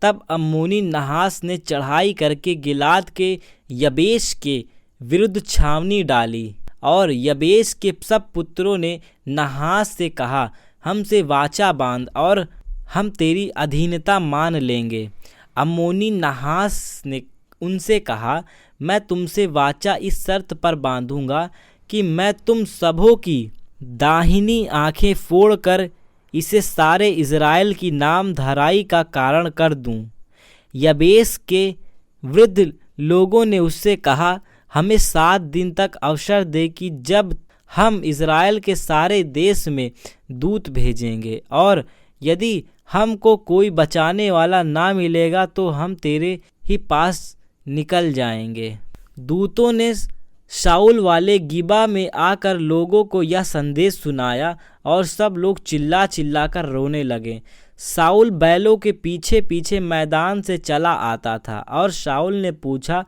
तब अम्मोनी नहास ने चढ़ाई करके गिलाद के यबेश के विरुद्ध छावनी डाली, और यबेश के सब पुत्रों ने नहास से कहा, हमसे वाचा बांध और हम तेरी अधीनता मान लेंगे। अम्मोनी नहास ने उनसे कहा, मैं तुमसे वाचा इस शर्त पर बांधूंगा कि मैं तुम सबों की दाहिनी आंखें फोड़कर इसे सारे इज़राइल की नाम धराई का कारण कर दूं। यबेश के वृद्ध लोगों ने उससे कहा, हमें 7 दिन तक अवसर दे कि जब हम इज़राइल के सारे देश में दूत भेजेंगे, और यदि हमको कोई बचाने वाला ना मिलेगा तो हम तेरे ही पास निकल जाएंगे। दूतों ने शाऊल वाले गिबा में आकर लोगों को यह संदेश सुनाया, और सब लोग चिल्ला चिल्ला कर रोने लगे। शाऊल बैलों के पीछे पीछे मैदान से चला आता था, और शाऊल ने पूछा,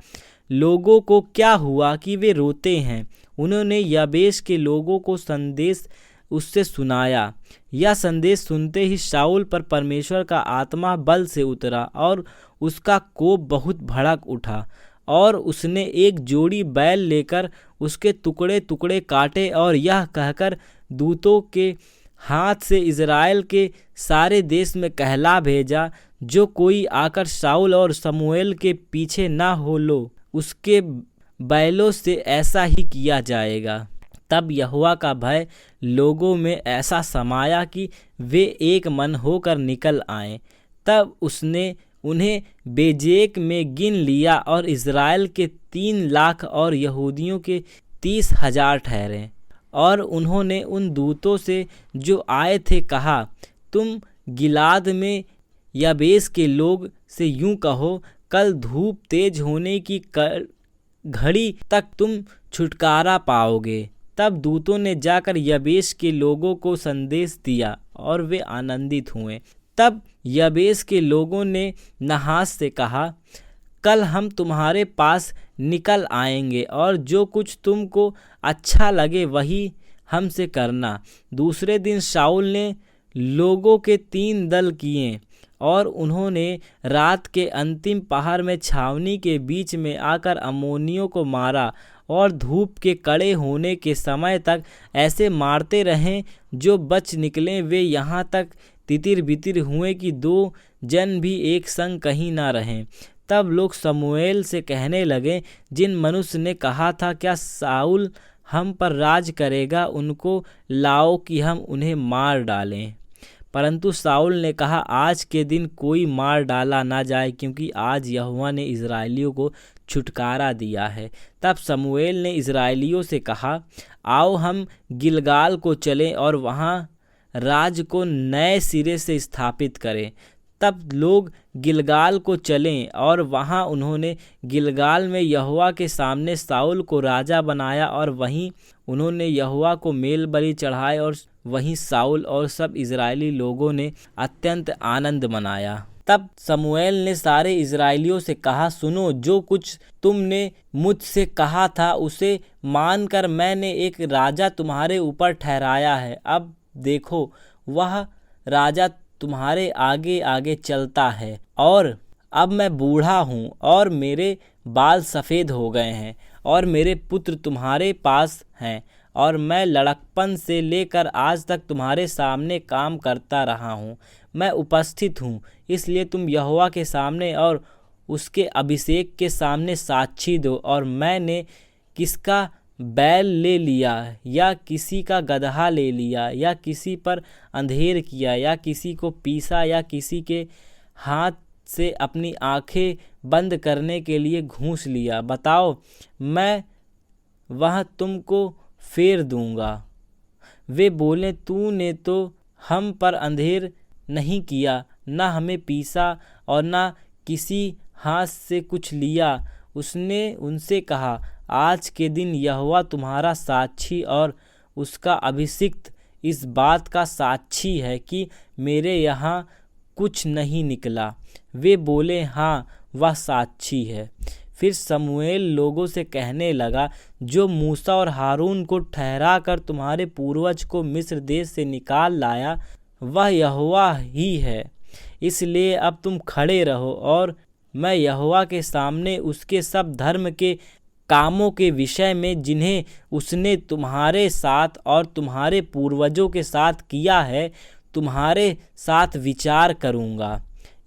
लोगों को क्या हुआ कि वे रोते हैं? उन्होंने यबेश के लोगों को संदेश उससे सुनाया। यह संदेश सुनते ही शाऊल पर परमेश्वर का आत्मा बल से उतरा, और उसका कोप बहुत भड़क उठा, और उसने एक जोड़ी बैल लेकर उसके टुकड़े टुकड़े काटे, और यह कहकर दूतों के हाथ से इज़राइल के सारे देश में कहला भेजा, जो कोई आकर शाऊल और शमूएल के पीछे ना हो लो, उसके बैलों से ऐसा ही किया जाएगा। तब यहोवा का भय लोगों में ऐसा समाया कि वे एक मन होकर निकल आए। तब उसने उन्हें बेजेक में गिन लिया, और इज़राइल के 3 लाख और यहूदियों के 30,000 ठहरे। और उन्होंने उन दूतों से जो आए थे कहा, तुम गिलाद में यबेश के लोग से यूं कहो, कल धूप तेज होने की घड़ी तक तुम छुटकारा पाओगे। तब दूतों ने जाकर यबेश के लोगों को संदेश दिया, और वे आनंदित हुए। तब यबेश के लोगों ने नहास से कहा, कल हम तुम्हारे पास निकल आएंगे, और जो कुछ तुमको अच्छा लगे वही हमसे करना। दूसरे दिन शाऊल ने लोगों के 3 दल किए, और उन्होंने रात के अंतिम पहर में छावनी के बीच में आकर अम्मोनियों को मारा, और धूप के कड़े होने के समय तक ऐसे मारते रहें, जो बच निकले वे यहाँ तक तितिर बितिर हुए कि 2 जन भी एक संग कहीं ना रहें। तब लोग शमूएल से कहने लगे, जिन मनुष्य ने कहा था क्या शाऊल हम पर राज करेगा, उनको लाओ कि हम उन्हें मार डालें। परंतु शाऊल ने कहा, आज के दिन कोई मार डाला ना जाए, क्योंकि आज यहोवा ने इज़राइलियों को छुटकारा दिया है। तब शमूएल ने इज़राइलियों से कहा, आओ हम गिलगाल को चलें और वहाँ राज को नए सिरे से स्थापित करें। तब लोग गिलगाल को चलें, और वहाँ उन्होंने गिलगाल में यहोवा के सामने शाऊल को राजा बनाया, और वहीं उन्होंने यहोवा को मेल बलि चढ़ाए, और वहीं शाऊल और सब इज़राइली लोगों ने अत्यंत आनंद मनाया। तब शमूएल ने सारे इज़राइलियों से कहा, सुनो, जो कुछ तुमने मुझसे कहा था उसे मानकर मैंने एक राजा तुम्हारे ऊपर ठहराया है। अब देखो, वह राजा तुम्हारे आगे आगे चलता है, और अब मैं बूढ़ा हूँ और मेरे बाल सफ़ेद हो गए हैं, और मेरे पुत्र तुम्हारे पास हैं, और मैं लड़कपन से लेकर आज तक तुम्हारे सामने काम करता रहा हूँ। मैं उपस्थित हूँ, इसलिए तुम यहोवा के सामने और उसके अभिषेक के सामने साक्षी दो। और मैंने किसका बैल ले लिया, या किसी का गदहा ले लिया, या किसी पर अंधेर किया, या किसी को पीसा, या किसी के हाथ से अपनी आंखें बंद करने के लिए घूंस लिया, बताओ, मैं वह तुमको फेर दूंगा। वे बोले, तूने तो हम पर अंधेर नहीं किया, न हमें पीसा, और न किसी हाथ से कुछ लिया। उसने उनसे कहा, आज के दिन यहोवा तुम्हारा साक्षी और उसका अभिषिक्त इस बात का साक्षी है कि मेरे यहाँ कुछ नहीं निकला। वे बोले, हाँ, वह साक्षी है। फिर शमूएल लोगों से कहने लगा, जो मूसा और हारून को ठहरा कर तुम्हारे पूर्वज को मिस्र देश से निकाल लाया, वह यहोवा ही है। इसलिए अब तुम खड़े रहो और मैं यहोवा के सामने उसके सब धर्म के कामों के विषय में जिन्हें उसने तुम्हारे साथ और तुम्हारे पूर्वजों के साथ किया है तुम्हारे साथ विचार करूँगा।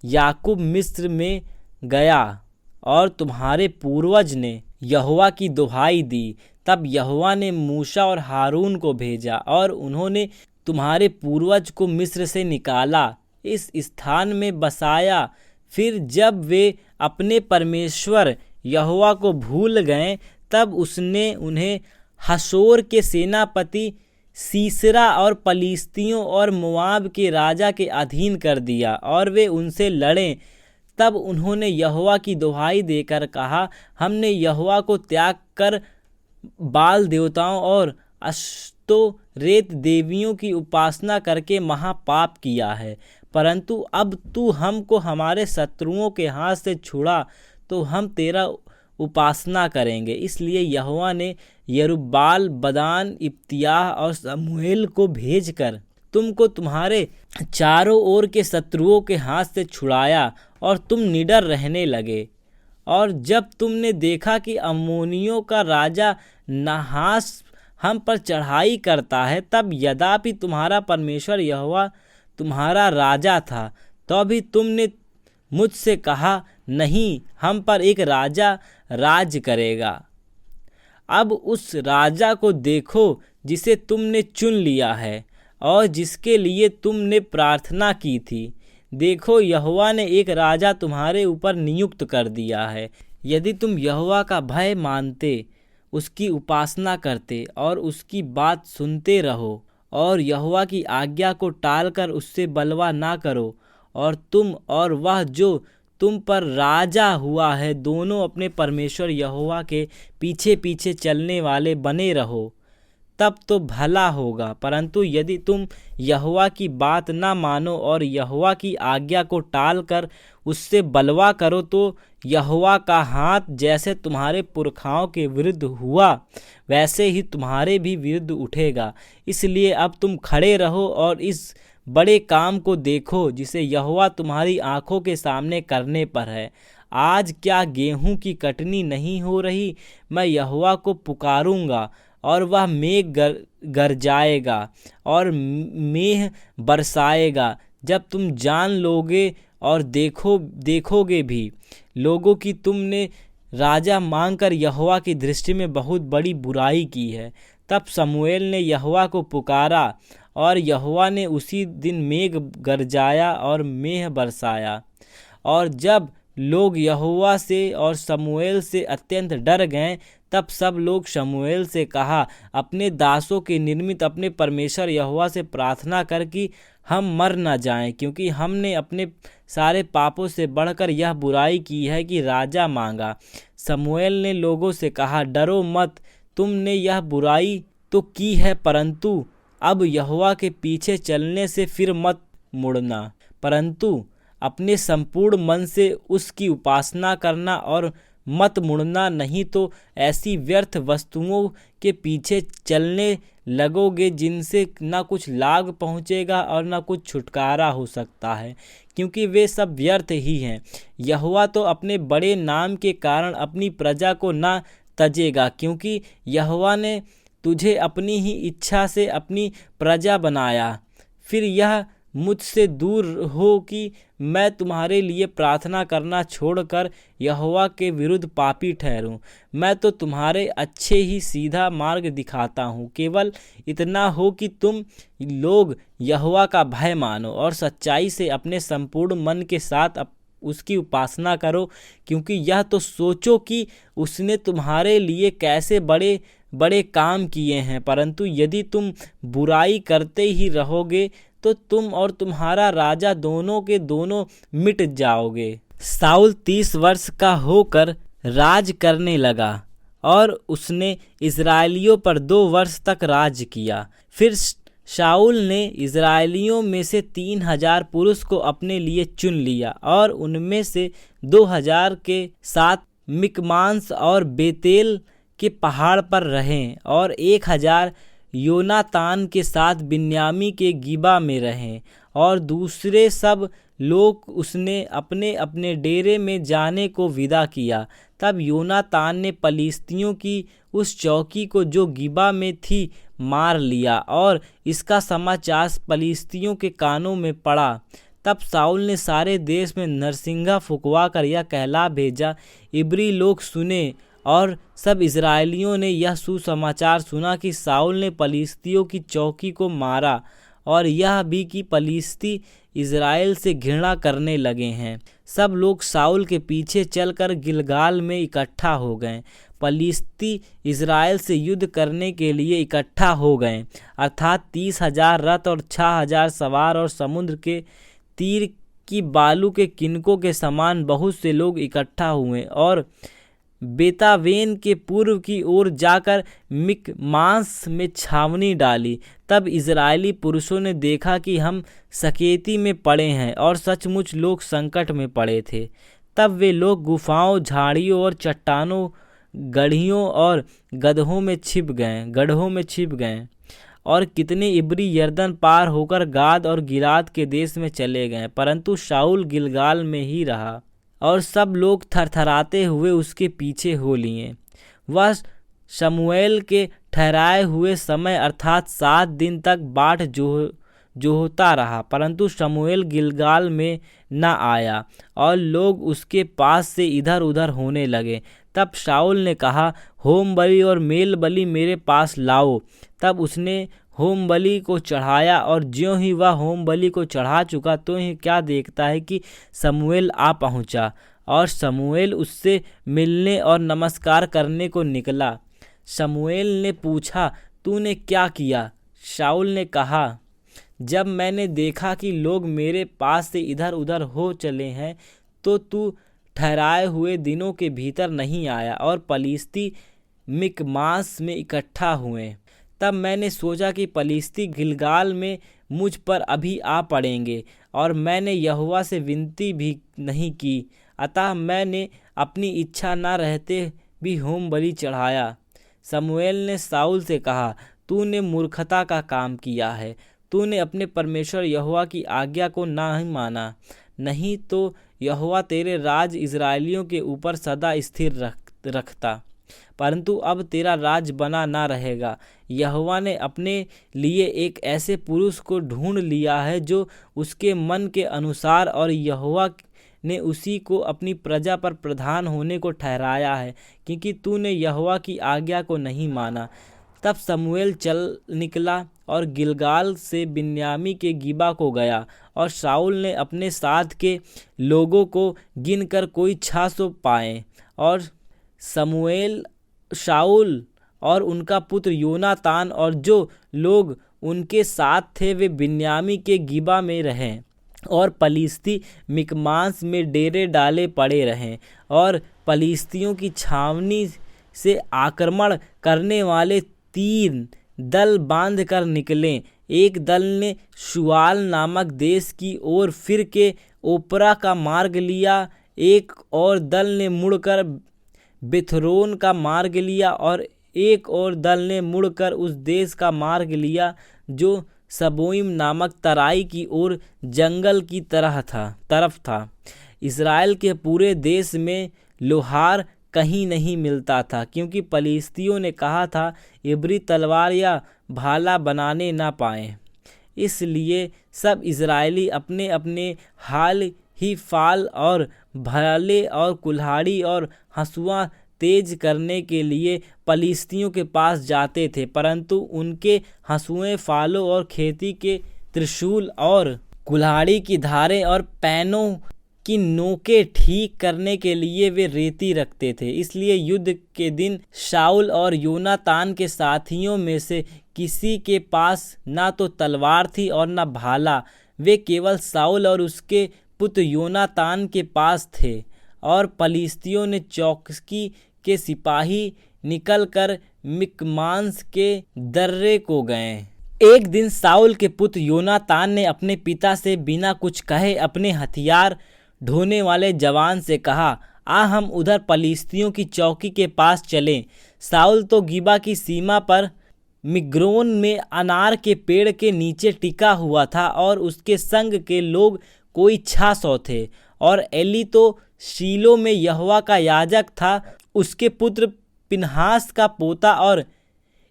याकूब मिस्र में गया और तुम्हारे पूर्वज ने यहोवा की दुहाई दी। तब यहोवा ने मूसा और हारून को भेजा और उन्होंने तुम्हारे पूर्वज को मिस्र से निकाला, इस स्थान में बसाया। फिर जब वे अपने परमेश्वर यहोवा को भूल गए तब उसने उन्हें हसोर के सेनापति सीसरा और पलिश्तियों और मोआब के राजा के अधीन कर दिया और वे उनसे लड़े। तब उन्होंने यहोवा की दुहाई देकर कहा, हमने यहोवा को त्याग कर बाल देवताओं और अश्तोरेत देवियों की उपासना करके महापाप किया है। परंतु अब तू हमको हमारे शत्रुओं के हाथ से छुड़ा तो हम तेरा उपासना करेंगे। इसलिए यहोवा ने यरूब्बाल, बदान, इब्तियाह और शमूएल को भेजकर तुमको तुम्हारे चारों ओर के शत्रुओं के हाथ से छुड़ाया और तुम निडर रहने लगे। और जब तुमने देखा कि अम्मोनियों का राजा नहास हम पर चढ़ाई करता है, तब यद्यपि तुम्हारा परमेश्वर यहोवा तुम्हारा राजा था, तो भी तुमने मुझसे कहा, नहीं, हम पर एक राजा राज करेगा। अब उस राजा को देखो जिसे तुमने चुन लिया है और जिसके लिए तुमने प्रार्थना की थी। देखो, यहोवा ने एक राजा तुम्हारे ऊपर नियुक्त कर दिया है। यदि तुम यहोवा का भय मानते, उसकी उपासना करते और उसकी बात सुनते रहो और यहोवा की आज्ञा को टालकर उससे बलवा ना करो, और तुम और वह जो तुम पर राजा हुआ है दोनों अपने परमेश्वर यहोवा के पीछे पीछे चलने वाले बने रहो, तब तो भला होगा। परंतु यदि तुम यहोवा की बात ना मानो और यहोवा की आज्ञा को टालकर उससे बलवा करो, तो यहोवा का हाथ जैसे तुम्हारे पुरखाओं के विरुद्ध हुआ वैसे ही तुम्हारे भी विरुद्ध उठेगा। इसलिए अब तुम खड़े रहो और इस बड़े काम को देखो जिसे यहोवा तुम्हारी आंखों के सामने करने पर है। आज क्या गेहूं की कटनी नहीं हो रही? मैं यहोवा को पुकारूंगा और वह मेघ गरजाएगा और मेंह बरसाएगा। जब तुम जान लोगे और देखोगे भी लोगों की तुमने राजा मांगकर यहोवा की दृष्टि में बहुत बड़ी बुराई की है। तब शमूएल ने यहोवा को पुकारा और यहोवा ने उसी दिन मेघ गरजाया और मेंह बरसाया। और जब लोग यहोवा से और शमूएल से अत्यंत डर गए, तब सब लोग शमूएल से कहा, अपने दासों के निर्मित अपने परमेश्वर यहोवा से प्रार्थना कर कि हम मर न जाएं, क्योंकि हमने अपने सारे पापों से बढ़कर यह बुराई की है कि राजा मांगा। शमूएल ने लोगों से कहा, डरो मत, तुमने यह बुराई तो की है, परंतु अब यहोवा के पीछे चलने से फिर मत मुड़ना, परंतु अपने संपूर्ण मन से उसकी उपासना करना और मत मुड़ना, नहीं तो ऐसी व्यर्थ वस्तुओं के पीछे चलने लगोगे जिनसे ना कुछ लाभ पहुँचेगा और ना कुछ छुटकारा हो सकता है, क्योंकि वे सब व्यर्थ ही हैं। यहोवा तो अपने बड़े नाम के कारण अपनी प्रजा को ना तजेगा, क्योंकि यहोवा ने तुझे अपनी ही इच्छा से अपनी प्रजा बनाया। फिर यह मुझसे दूर हो कि मैं तुम्हारे लिए प्रार्थना करना छोड़कर यहोवा के विरुद्ध पापी ठहरूं। मैं तो तुम्हारे अच्छे ही सीधा मार्ग दिखाता हूँ। केवल इतना हो कि तुम लोग यहोवा का भय मानो और सच्चाई से अपने संपूर्ण मन के साथ उसकी उपासना करो, क्योंकि यह तो सोचो कि उसने तुम्हारे लिए कैसे बड़े बड़े काम किए हैं। परंतु यदि तुम बुराई करते ही रहोगे तो तुम और तुम्हारा राजा दोनों के दोनों मिट जाओगे। शाऊल 30 वर्ष का होकर राज करने लगा और उसने इजराइलियों पर 2 वर्ष तक राज किया। फिर शाऊल ने इजराइलियों में से 3000 पुरुष को अपने लिए चुन लिया और उनमें से 2000 के साथ मिकमांस और बेतेल के पहाड़ पर रहें और 1000 योनातान के साथ बिन्यामी के गिबा में रहें और दूसरे सब लोग उसने अपने अपने डेरे में जाने को विदा किया। तब योनातान ने पलिश्तियों की उस चौकी को जो गिबा में थी मार लिया, और इसका समाचार पलिश्तियों के कानों में पड़ा। तब शाऊल ने सारे देश में नरसिंगा फुँकवा कर यह कहला भेजा, इब्री लोग सुने। और सब इस्राएलियों ने यह सुसमाचार सुना कि शाऊल ने पलिश्तियों की चौकी को मारा, और यह भी कि पलिश्ती इज़राइल से घृणा करने लगे हैं। सब लोग शाऊल के पीछे चलकर गिलगाल में इकट्ठा हो गए। पलिश्ती इज़राइल से युद्ध करने के लिए इकट्ठा हो गए, अर्थात 30,000 रथ और 6,000 सवार, और समुद्र के तीर की बालू के किनकों के समान बहुत से लोग इकट्ठा हुए, और बेतावेन के पूर्व की ओर जाकर मिकमास में छावनी डाली। तब इज़राइली पुरुषों ने देखा कि हम सकेती में पड़े हैं, और सचमुच लोग संकट में पड़े थे। तब वे लोग गुफाओं, झाड़ियों और चट्टानों, गढ़ियों और गड्ढों में छिप गए। और कितने इब्री यरदन पार होकर गाद और गिलाद के देश में चले गए, परंतु शाऊल गिलगाल में ही रहा, और सब लोग थरथराते हुए उसके पीछे हो लिए। वह शमूएल के ठहराए हुए समय अर्थात 7 दिन तक बाट जोहता रहा, परंतु शमूएल गिलगाल में न आया, और लोग उसके पास से इधर उधर होने लगे। तब शाऊल ने कहा, होम बलि और मेल बलि मेरे पास लाओ। तब उसने होम बलि को चढ़ाया, और ज्यों ही वह होम बलि को चढ़ा चुका तो ही क्या देखता है कि शमूएल आ पहुंचा, और शमूएल उससे मिलने और नमस्कार करने को निकला। शमूएल ने पूछा, तूने क्या किया? शाऊल ने कहा, जब मैंने देखा कि लोग मेरे पास से इधर उधर हो चले हैं, तो तू ठहराए हुए दिनों के भीतर नहीं आया, और पलिश्ती मिकमास में इकट्ठा हुए। तब मैंने सोचा कि पलिश्ती गिलगाल में मुझ पर अभी आ पड़ेंगे, और मैंने यहोवा से विनती भी नहीं की। अतः मैंने अपनी इच्छा न रहते भी होम बलि चढ़ाया। शमूएल ने शाऊल से कहा, तूने मूर्खता का काम किया है। तूने अपने परमेश्वर यहोवा की आज्ञा को नहीं माना, नहीं तो यहोवा तेरे राज इज़राइलियों के ऊपर सदा स्थिर रखता, परंतु अब तेरा राज बना ना रहेगा। यहोवा ने अपने लिए एक ऐसे पुरुष को ढूंढ लिया है जो उसके मन के अनुसार, और यहोवा ने उसी को अपनी प्रजा पर प्रधान होने को ठहराया है, क्योंकि तूने यहोवा की आज्ञा को नहीं माना। तब शमूएल चल निकला और गिलगाल से बिन्यामी के गिबा को गया, और शाऊल ने अपने साथ के लोगों को गिनकर कोई 600 पाए। और शाऊल और उनका पुत्र योनातान और जो लोग उनके साथ थे वे बिन्यामी के गिबा में रहें, और पलिश्ती मिकमास में डेरे डाले पड़े रहें। और पलिश्तियों की छावनी से आक्रमण करने वाले 3 दल बांध कर निकले। एक दल ने शुआल नामक देश की ओर फिर के ओपरा का मार्ग लिया, एक और दल ने मुड़कर बेथरोन का मार्ग लिया, और एक और दल ने मुड़कर उस देश का मार्ग लिया जो सबोइम नामक तराई की ओर जंगल की तरफ था। इज़राइल के पूरे देश में लोहार कहीं नहीं मिलता था, क्योंकि पलिश्तियों ने कहा था, इब्री तलवार या भाला बनाने ना पाएं। इसलिए सब इज़राइली अपने अपने हाल ही फाल और भाले और कुल्हाड़ी और हँसुआ तेज करने के लिए पलिश्तियों के पास जाते थे, परंतु उनके हँसुए, फालों और खेती के त्रिशूल और कुल्हाड़ी की धारें और पैनों की नोकें ठीक करने के लिए वे रेती रखते थे। इसलिए युद्ध के दिन शाऊल और योनातान के साथियों में से किसी के पास ना तो तलवार थी और न भाला, वे केवल शाऊल और उसके पुत्र योनातान के पास थे। और पलिश्तियों ने चौकी के सिपाही निकलकर मिकमास के दर्रे को गए। एक दिन शाऊल के पुत्र योनातान ने अपने पिता से बिना कुछ कहे अपने हथियार ढोने वाले जवान से कहा, आ हम उधर पलिश्तियों की चौकी के पास चलें। शाऊल तो गिबा की सीमा पर मिग्रोन में अनार के पेड़ के नीचे टिका हुआ था, और उसके संग के लोग कोई 600 थे। और एली तो शीलो में यहोवा का याजक था। उसके पुत्र पिनहास का पोता और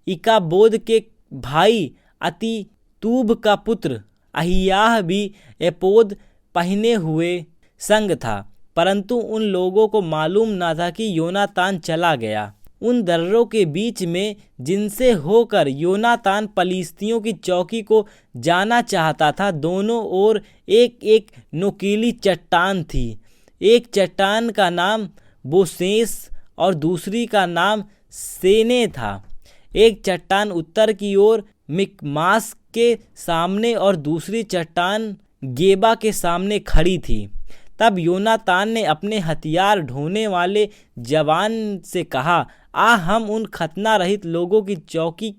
इकाबोद के भाई अतीतूब का पुत्र अहियाह भी एपोद पहने हुए संग था। परंतु उन लोगों को मालूम न था कि योनातान चला गया। उन दर्रों के बीच में जिनसे होकर योनातान पलिश्तियों की चौकी को जाना चाहता था, दोनों ओर एक एक नुकीली चट्टान थी। एक चट्टान का नाम बोसेस और दूसरी का नाम सेने था। एक चट्टान उत्तर की ओर मिकमास के सामने और दूसरी चट्टान गेबा के सामने खड़ी थी। तब योनातान ने अपने हथियार ढोने वाले जवान से कहा, हम उन खतना रहित लोगों की चौकी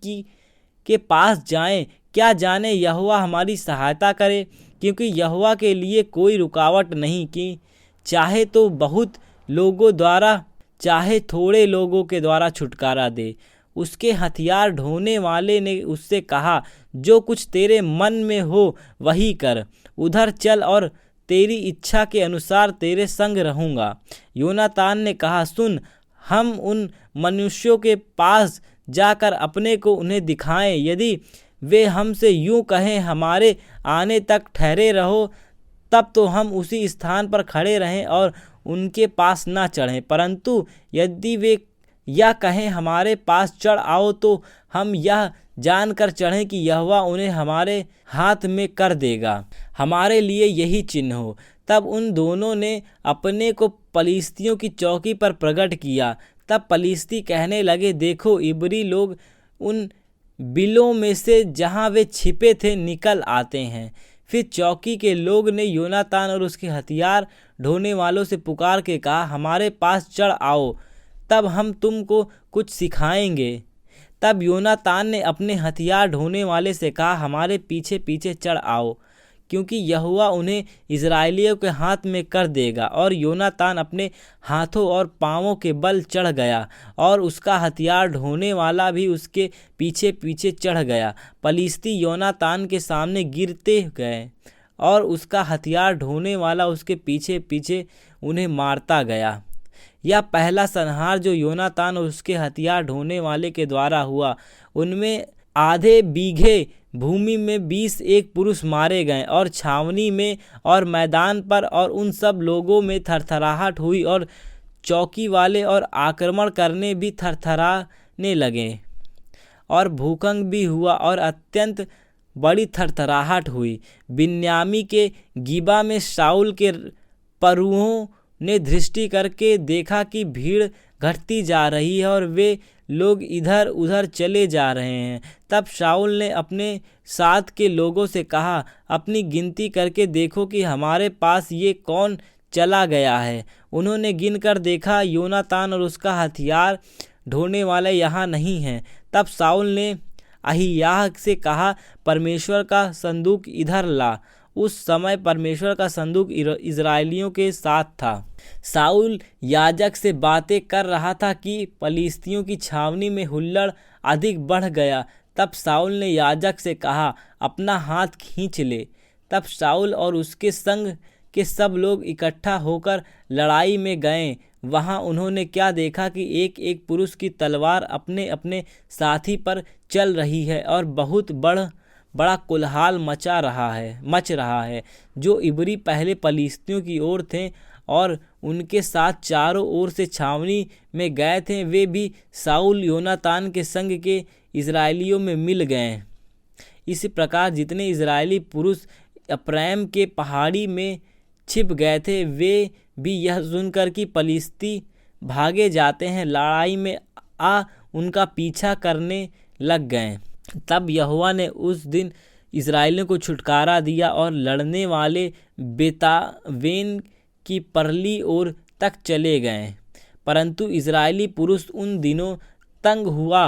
के पास जाएं, क्या जाने यहोवा हमारी सहायता करे, क्योंकि यहोवा के लिए कोई रुकावट नहीं कि चाहे तो बहुत लोगों द्वारा चाहे थोड़े लोगों के द्वारा छुटकारा दे। उसके हथियार ढोने वाले ने उससे कहा, जो कुछ तेरे मन में हो वही कर, उधर चल और तेरी इच्छा के अनुसार तेरे संग रहूँगा। योनातान ने कहा, सुन, हम उन मनुष्यों के पास जाकर अपने को उन्हें दिखाएं। यदि वे हमसे यूं कहें, हमारे आने तक ठहरे रहो, तब तो हम उसी स्थान पर खड़े रहें और उनके पास ना चढ़ें। परंतु यदि वे यह कहें, हमारे पास चढ़ आओ, तो हम यह जानकर चढ़ें कि यहोवा उन्हें हमारे हाथ में कर देगा, हमारे लिए यही चिन्ह हो। तब उन दोनों ने अपने को पलिश्तियों की चौकी पर प्रकट किया। तब पलिश्ती कहने लगे, देखो, इब्री लोग उन बिलों में से जहाँ वे छिपे थे निकल आते हैं। फिर चौकी के लोग ने योनातान और उसके हथियार ढोने वालों से पुकार के कहा, हमारे पास चढ़ आओ, तब हम तुमको कुछ सिखाएंगे। तब योनातान ने अपने हथियार ढोने वाले से कहा, हमारे पीछे पीछे चढ़ आओ, क्योंकि यहोवा उन्हें इजराइलियों के हाथ में कर देगा। और योनातान अपने हाथों और पाँवों के बल चढ़ गया और उसका हथियार ढोने वाला भी उसके पीछे पीछे चढ़ गया। पलिश्ती योनातान के सामने गिरते गए और उसका हथियार ढोने वाला उसके पीछे पीछे उन्हें मारता गया। यह पहला संहार जो योनातान और उसके हथियार ढोने वाले के द्वारा हुआ, उनमें आधे बीघे भूमि में 21 पुरुष मारे गए। और छावनी में और मैदान पर और उन सब लोगों में थरथराहट हुई और चौकी वाले और आक्रमण करने भी थरथराने लगे। और भूकंप भी हुआ और अत्यंत बड़ी थरथराहट हुई। बिन्यामी के गिबा में शाऊल के परुओं ने दृष्टि करके देखा कि भीड़ घटती जा रही है और वे लोग इधर उधर चले जा रहे हैं। तब शाऊल ने अपने साथ के लोगों से कहा, अपनी गिनती करके देखो कि हमारे पास ये कौन चला गया है। उन्होंने गिनकर देखा, योनातान और उसका हथियार ढोने वाले यहाँ नहीं हैं। तब शाऊल ने अहियाह से कहा, परमेश्वर का संदूक इधर ला। उस समय परमेश्वर का संदूक इजराइलियों के साथ था। शाऊल याजक से बातें कर रहा था कि पलिश्तियों की छावनी में हुल्लड़ अधिक बढ़ गया। तब शाऊल ने याजक से कहा, अपना हाथ खींच ले। तब शाऊल और उसके संग के सब लोग इकट्ठा होकर लड़ाई में गए। वहां उन्होंने क्या देखा कि एक एक पुरुष की तलवार अपने अपने साथी पर चल रही है और बहुत बड़ा कोलाहल मच रहा है। जो इब्री पहले पलिश्तियों की ओर थे और उनके साथ चारों ओर से छावनी में गए थे, वे भी शाऊल योनातान के संग के इजराइलियों में मिल गए। इसी प्रकार जितने इजरायली पुरुष अप्रैम के पहाड़ी में छिप गए थे, वे भी यह सुनकर कि पलिश्ती भागे जाते हैं, लड़ाई में उनका पीछा करने लग गए। तब यहोवा ने उस दिन इजराइलियों को छुटकारा दिया और लड़ने वाले बेतावेन की परली ओर तक चले गए। परंतु इजरायली पुरुष उन दिनों तंग हुआ,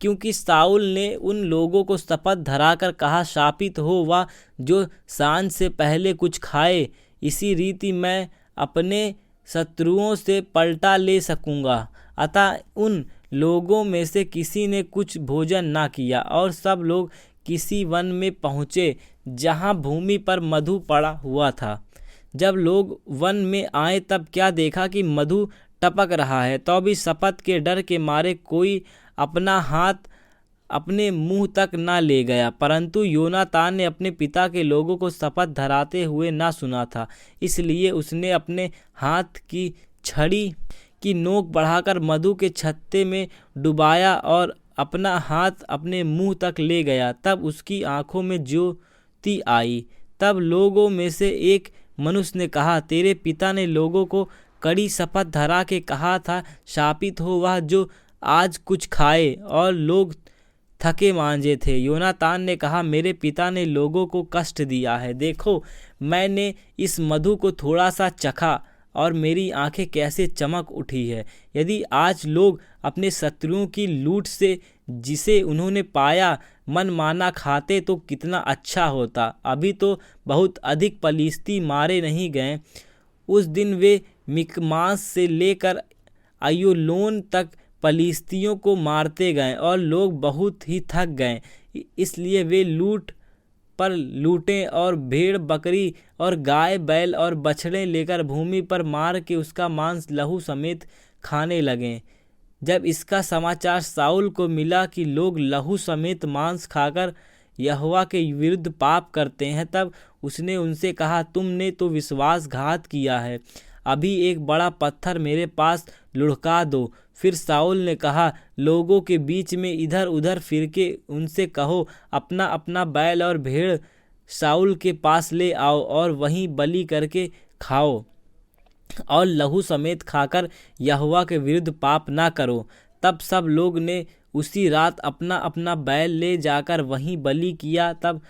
क्योंकि शाऊल ने उन लोगों को शपथ धराकर कहा, शापित हो वह जो सांझ से पहले कुछ खाए, इसी रीति मैं अपने शत्रुओं से पलटा ले सकूँगा। अतः उन लोगों में से किसी ने कुछ भोजन ना किया और सब लोग किसी वन में पहुँचे जहाँ भूमि पर मधु पड़ा हुआ था। जब लोग वन में आए तब क्या देखा कि मधु टपक रहा है, तो भी शपथ के डर के मारे कोई अपना हाथ अपने मुंह तक न ले गया। परंतु योनातान ने अपने पिता के लोगों को शपथ धराते हुए ना सुना था, इसलिए उसने अपने हाथ की छड़ी की नोक बढ़ाकर मधु के छत्ते में डुबाया और अपना हाथ अपने मुंह तक ले गया। तब उसकी आंखों में ज्योति आई। तब लोगों में से एक मनुष्य ने कहा, तेरे पिता ने लोगों को कड़ी शपथ धरा के कहा था, शापित हो वह जो आज कुछ खाए। और लोग थके मांजे थे। योनातान ने कहा, मेरे पिता ने लोगों को कष्ट दिया है। देखो, मैंने इस मधु को थोड़ा सा चखा और मेरी आंखें कैसे चमक उठी है। यदि आज लोग अपने शत्रुओं की लूट से जिसे उन्होंने पाया मनमाना खाते तो कितना अच्छा होता। अभी तो बहुत अधिक पलिश्ती मारे नहीं गए। उस दिन वे मिकमास से लेकर अय्योलोन तक पलिश्तियों को मारते गए और लोग बहुत ही थक गए, इसलिए वे लूट पर लूटें और भेड़ बकरी और गाय बैल और बछड़े लेकर भूमि पर मार के उसका मांस लहू समेत खाने लगे। जब इसका समाचार साउल को मिला कि लोग लहू समेत मांस खाकर यहोवा के विरुद्ध पाप करते हैं, तब उसने उनसे कहा, तुमने तो विश्वासघात किया है। अभी एक बड़ा पत्थर मेरे पास लुढ़का दो। फिर साउल ने कहा, लोगों के बीच में इधर उधर फिर के उनसे कहो, अपना अपना बैल और भेड़ साउल के पास ले आओ और वहीं बलि करके खाओ और लहू समेत खाकर यहोवा के विरुद्ध पाप ना करो। तब सब लोग ने उसी रात अपना अपना बैल ले जाकर वहीं बलि किया। तब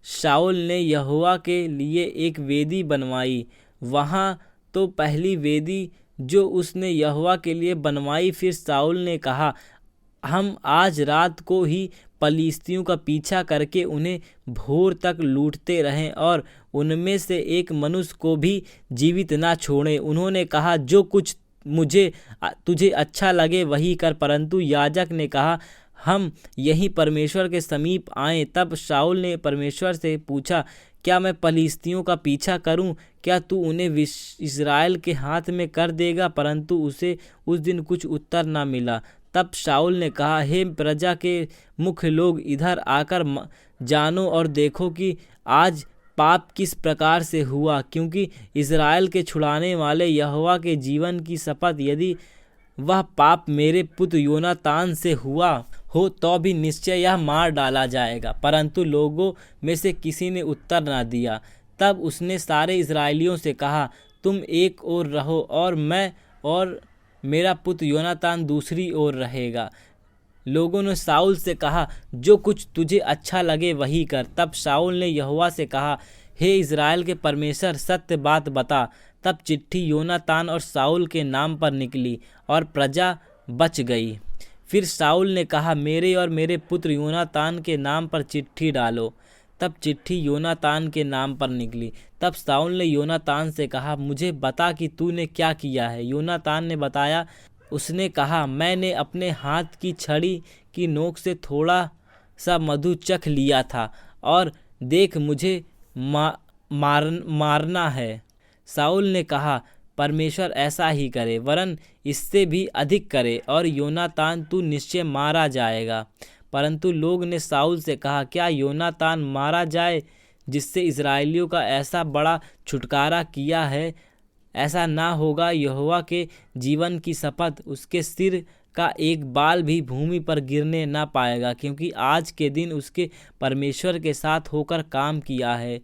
शाऊल ने यहोवा के लिए एक वेदी बनवाई। वहाँ तो पहली वेदी जो उसने यहोवा के लिए बनवाई। फिर शाऊल ने कहा, हम आज रात को ही पलिश्तियों का पीछा करके उन्हें भोर तक लूटते रहें और उनमें से एक मनुष्य को भी जीवित ना छोड़ें। उन्होंने कहा, जो कुछ तुझे अच्छा लगे वही कर। परंतु याजक ने कहा, हम यहीं परमेश्वर के समीप आए। तब शाऊल ने परमेश्वर से पूछा, क्या मैं पलिश्तियों का पीछा करूं? क्या तू उन्हें इस्राएल के हाथ में कर देगा? परंतु उसे उस दिन कुछ उत्तर न मिला। तब शाऊल ने कहा, हे प्रजा के मुख्य लोग, इधर आकर जानो और देखो कि आज पाप किस प्रकार से हुआ, क्योंकि इस्राएल के छुड़ाने वाले यहोवा के जीवन की शपथ, यदि वह पाप मेरे पुत्र योनातान से हुआ हो तो भी निश्चय यह मार डाला जाएगा। परंतु लोगों में से किसी ने उत्तर न दिया। तब उसने सारे इस्राएलियों से कहा, तुम एक ओर रहो और मैं और मेरा पुत्र योनातान दूसरी ओर रहेगा। लोगों ने शाऊल से कहा, जो कुछ तुझे अच्छा लगे वही कर। तब शाऊल ने यहोवा से कहा, हे इज़राइल के परमेश्वर, सत्य बात बता। तब चिट्ठी योनातान और शाऊल के नाम पर निकली और प्रजा बच गई। फिर शाऊल ने कहा, मेरे और मेरे पुत्र योनातान के नाम पर चिट्ठी डालो। तब चिट्ठी योनातान के नाम पर निकली। तब शाऊल ने योनातान से कहा, मुझे बता कि तूने क्या किया है। योनातान ने बताया। उसने कहा, मैंने अपने हाथ की छड़ी की नोक से थोड़ा सा मधु चख लिया था और देख मुझे मारना है। शाऊल ने कहा, परमेश्वर ऐसा ही करे, वरन इससे भी अधिक करे, और योनातान तू निश्चय मारा जाएगा। परंतु लोग ने शाऊल से कहा, क्या योनातान मारा जाए जिससे इस्राएलियों का ऐसा बड़ा छुटकारा किया है? ऐसा ना होगा। यहोवा के जीवन की शपथ, उसके सिर का एक बाल भी भूमि पर गिरने ना पाएगा, क्योंकि आज के दिन उसके परमेश्वर के साथ होकर काम किया है।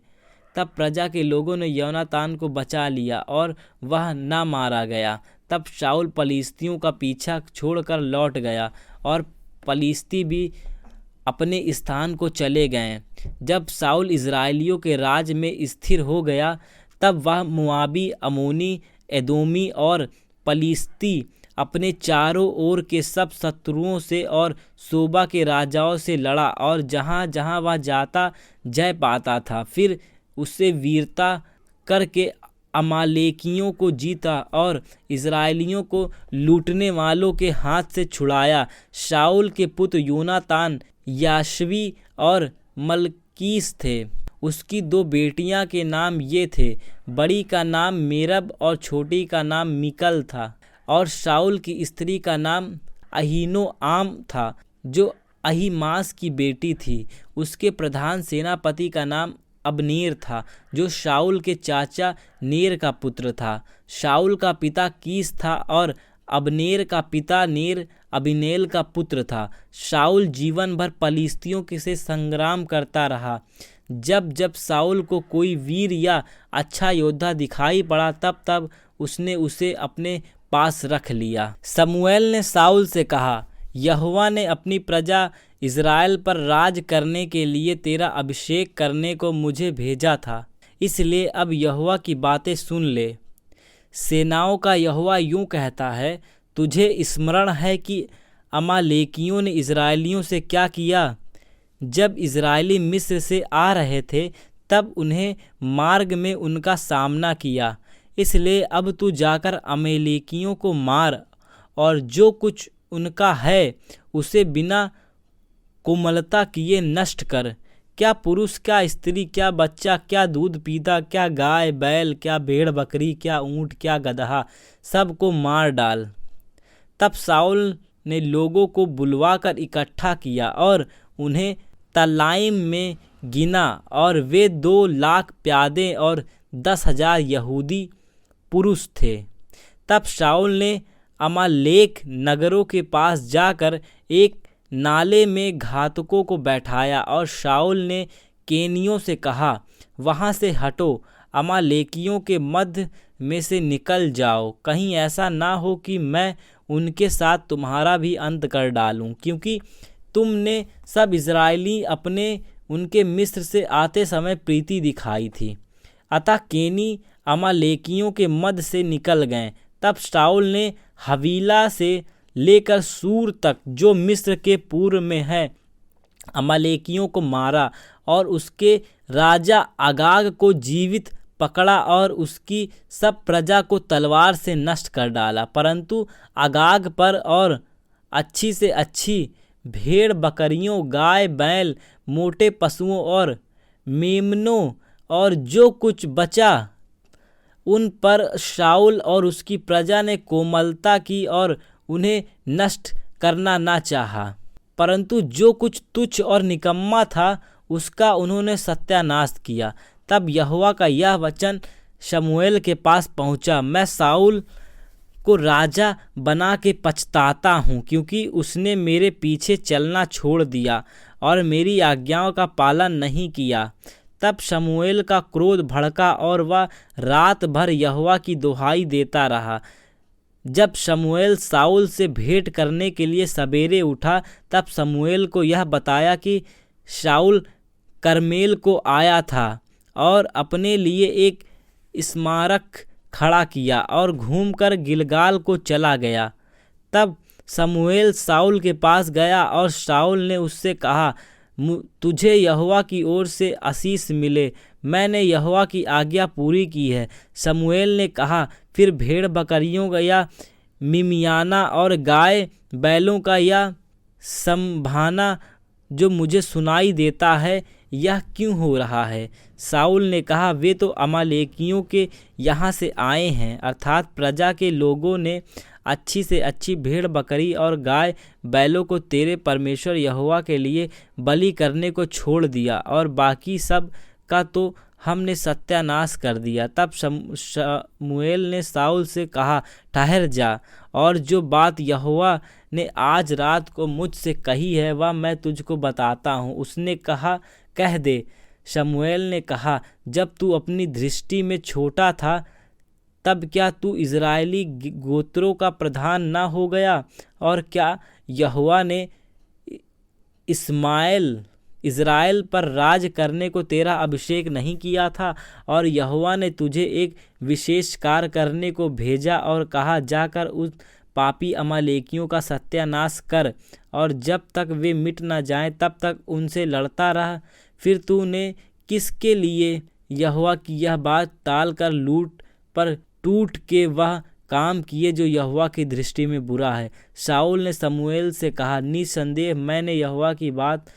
तब प्रजा के लोगों ने योनातान को बचा लिया और वह ना मारा गया। तब शाऊल पलिश्तियों का पीछा छोड़कर लौट गया और पलिश्ती भी अपने स्थान को चले गए। जब शाऊल इज़राइलियों के राज में स्थिर हो गया, तब वह मुआबी, अमोनी, एदोमी और पलिश्ती अपने चारों ओर के सब शत्रुओं से और सोबा के राजाओं से लड़ा और जहाँ जहाँ वह जाता जय पाता था। फिर उससे वीरता करके अमालेकियों को जीता और इज़राइलियों को लूटने वालों के हाथ से छुड़ाया। शाऊल के पुत्र योनातान याशवी और मलकीस थे। उसकी 2 बेटियां के नाम ये थे, बड़ी का नाम मेरब और छोटी का नाम मिकल था। और शाऊल की स्त्री का नाम अहीनोआम था, जो अहीमास की बेटी थी। उसके प्रधान सेनापति का नाम अबनेर था, जो शाऊल के चाचा नेर का पुत्र था। शाऊल का पिता कीस था और अबनेर का पिता नेर अबीनेल का पुत्र था। शाऊल जीवन भर पलिश्तियों के से संग्राम करता रहा। जब जब शाऊल को कोई वीर या अच्छा योद्धा दिखाई पड़ा, तब तब उसने उसे अपने पास रख लिया। शमूएल ने शाऊल से कहा, यहोवा ने अपनी प्रजा इज़राइल पर राज करने के लिए तेरा अभिषेक करने को मुझे भेजा था, इसलिए अब यहोवा की बातें सुन ले। सेनाओं का यहोवा यूं कहता है, तुझे स्मरण है कि अमालेकियों ने इज़राइलियों से क्या किया? जब इज़राइली मिस्र से आ रहे थे, तब उन्हें मार्ग में उनका सामना किया। इसलिए अब तू जाकर अमालेकियों को मार और जो कुछ उनका है उसे बिना कोमलता किए नष्ट कर। क्या पुरुष, क्या स्त्री, क्या बच्चा, क्या दूध पीता, क्या गाय बैल, क्या भेड़ बकरी, क्या ऊँट, क्या गदहा, सबको मार डाल। तब शाऊल ने लोगों को बुलवाकर इकट्ठा किया और उन्हें तलाइम में गिना, और वे 2 लाख प्यादे और 10,000 यहूदी पुरुष थे। तब शाऊल ने अमालेक नगरों के पास जाकर एक नाले में घातकों को बैठाया, और शाऊल ने केनियों से कहा, वहाँ से हटो, अमालेकियों के मध्य में से निकल जाओ, कहीं ऐसा ना हो कि मैं उनके साथ तुम्हारा भी अंत कर डालूं, क्योंकि तुमने सब इज़राइली अपने उनके मिस्र से आते समय प्रीति दिखाई थी। अतः केनी अमालेकियों के मध्य से निकल गए। तब शाऊल ने हवीला से लेकर सूर तक, जो मिस्र के पूर्व में है, अमालेकियों को मारा और उसके राजा अगाग को जीवित पकड़ा और उसकी सब प्रजा को तलवार से नष्ट कर डाला। परंतु अगाग पर और अच्छी से अच्छी भेड़ बकरियों, गाय बैल, मोटे पशुओं और मेमनों और जो कुछ बचा, उन पर शाऊल और उसकी प्रजा ने कोमलता की और उन्हें नष्ट करना ना चाहा, परंतु जो कुछ तुच्छ और निकम्मा था उसका उन्होंने सत्यानाश किया। तब यहोवा का यह वचन शमूएल के पास पहुंचा, मैं शाऊल को राजा बना के पछताता हूँ, क्योंकि उसने मेरे पीछे चलना छोड़ दिया और मेरी आज्ञाओं का पालन नहीं किया। तब शमूएल का क्रोध भड़का और वह रात भर यहोवा की दुहाई देता रहा। जब शमूएल शाऊल से भेंट करने के लिए सवेरे उठा, तब शमूएल को यह बताया कि शाऊल कर्मेल को आया था और अपने लिए एक स्मारक खड़ा किया और घूमकर गिलगाल को चला गया। तब शमूएल शाऊल के पास गया और शाऊल ने उससे कहा, तुझे यहोवा की ओर से आशीष मिले, मैंने यहोवा की आज्ञा पूरी की है। शमूएल ने कहा, फिर भेड़ बकरियों का या मिमियाना और गाय बैलों का या संभाना जो मुझे सुनाई देता है, यह क्यों हो रहा है? शाऊल ने कहा, वे तो अमालेकियों के यहाँ से आए हैं, अर्थात प्रजा के लोगों ने अच्छी से अच्छी भेड़ बकरी और गाय बैलों को तेरे परमेश्वर यहोवा के लिए बलि करने को छोड़ दिया, और बाकी सब का तो हमने सत्यानाश कर दिया। तब शमूएल ने शाऊल से कहा, ठहर जा, और जो बात यहोवा ने आज रात को मुझसे कही है वह मैं तुझको बताता हूँ। उसने कहा, कह दे। शमूएल ने कहा, जब तू अपनी दृष्टि में छोटा था, तब क्या तू इज़राइली गोत्रों का प्रधान ना हो गया? और क्या यहोवा ने इज़राइल पर राज करने को तेरा अभिषेक नहीं किया था? और यहोवा ने तुझे एक विशेष कार्य करने को भेजा और कहा, जाकर उस पापी अमालेकियों का सत्यानाश कर, और जब तक वे मिट न जाएं तब तक उनसे लड़ता रह। फिर तूने किसके लिए यहोवा की यह बात टालकर लूट पर टूट के वह काम किए जो यहोवा की दृष्टि में बुरा है? शाऊल ने शमूएल से कहा, निसंदेह मैंने यहोवा की बात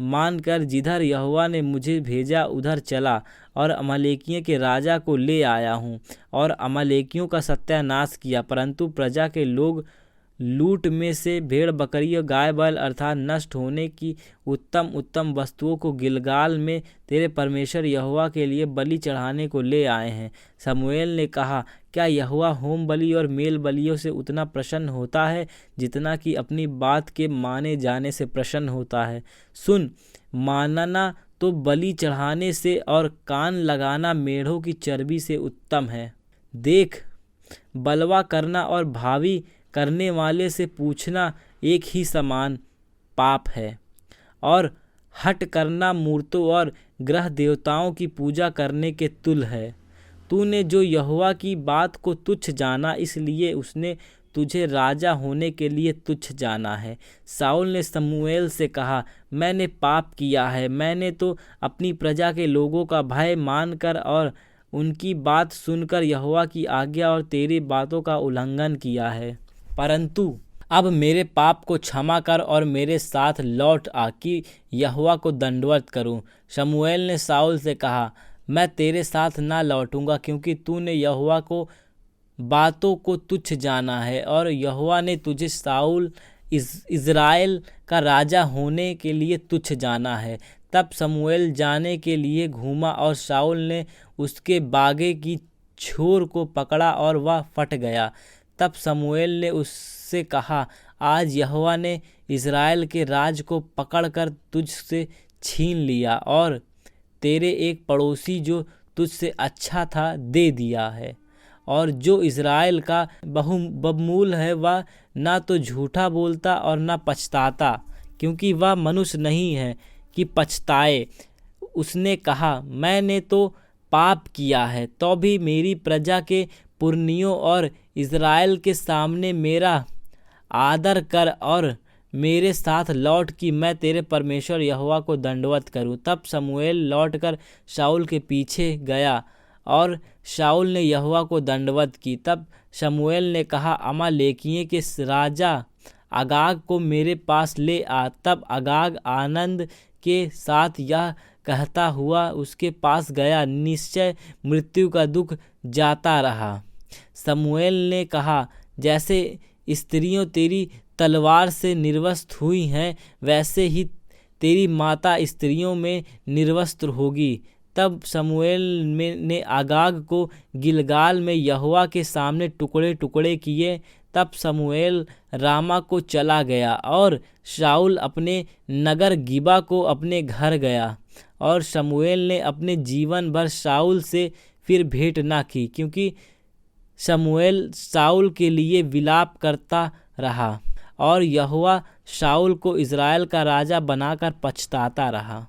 मानकर जिधर यहोवा ने मुझे भेजा उधर चला और अमालेकियों के राजा को ले आया हूँ और अमालेकियों का सत्यानाश किया। परंतु प्रजा के लोग लूट में से भेड़ बकरी और गाय बैल अर्थात नष्ट होने की उत्तम उत्तम वस्तुओं को गिलगाल में तेरे परमेश्वर यहोवा के लिए बलि चढ़ाने को ले आए हैं। शमूएल ने कहा, क्या यहोवा होम बलि और मेल बलियों से उतना प्रसन्न होता है जितना कि अपनी बात के माने जाने से प्रसन्न होता है? सुन, मानना तो बलि चढ़ाने से और कान लगाना मेढ़ों की चर्बी से उत्तम है। देख, बलवा करना और भावी करने वाले से पूछना एक ही समान पाप है, और हट करना मूर्तों और ग्रह देवताओं की पूजा करने के तुल्य है। तूने जो यहोवा की बात को तुच्छ जाना, इसलिए उसने तुझे राजा होने के लिए तुच्छ जाना है। शाऊल ने शमूएल से कहा, मैंने पाप किया है। मैंने तो अपनी प्रजा के लोगों का भय मानकर और उनकी बात सुनकर यहोवा की आज्ञा और तेरी बातों का उल्लंघन किया है। परंतु अब मेरे पाप को क्षमा कर और मेरे साथ लौट आ कि यहोवा को दंडवत करूं। शमूएल ने शाऊल से कहा, मैं तेरे साथ ना लौटूंगा, क्योंकि तूने यहोवा को बातों को तुच्छ जाना है और यहोवा ने तुझे शाऊल इज़राइल का राजा होने के लिए तुच्छ जाना है। तब शमूएल जाने के लिए घूमा और शाऊल ने उसके बागे की छोर को पकड़ा और वह फट गया। तब शमूएल ने उससे कहा, आज यहोवा ने इज़राइल के राज को पकड़कर तुझसे छीन लिया और तेरे एक पड़ोसी जो तुझसे अच्छा था दे दिया है। और जो इज़राइल का बहुबमूल है वह ना तो झूठा बोलता और ना पछताता, क्योंकि वह मनुष्य नहीं है कि पछताए। उसने कहा, मैंने तो पाप किया है, तो भी मेरी प्रजा के पुरनियों और इज़राइल के सामने मेरा आदर कर और मेरे साथ लौट कि मैं तेरे परमेश्वर यहोवा को दंडवत करूं। तब शमूएल लौटकर शाऊल के पीछे गया और शाऊल ने यहोवा को दंडवत की। तब शमूएल ने कहा, अमालेकियों के राजा अगाग को मेरे पास ले आ। तब अगाग आनंद के साथ यह कहता हुआ उसके पास गया, निश्चय मृत्यु का दुख जाता रहा। शमूएल ने कहा, जैसे स्त्रियों तेरी तलवार से निर्वस्त्र हुई हैं, वैसे ही तेरी माता स्त्रियों में निर्वस्त्र होगी। तब शमूएल ने अगाग को गिलगाल में यहोवा के सामने टुकड़े टुकड़े किए। तब शमूएल रामा को चला गया और शाऊल अपने नगर गिबा को अपने घर गया। और शमूएल ने अपने जीवन भर शाऊल से फिर भेंट ना की, क्योंकि शमूएल शाऊल के लिए विलाप करता रहा और यहोवा शाऊल को इज़राइल का राजा बनाकर पछताता रहा।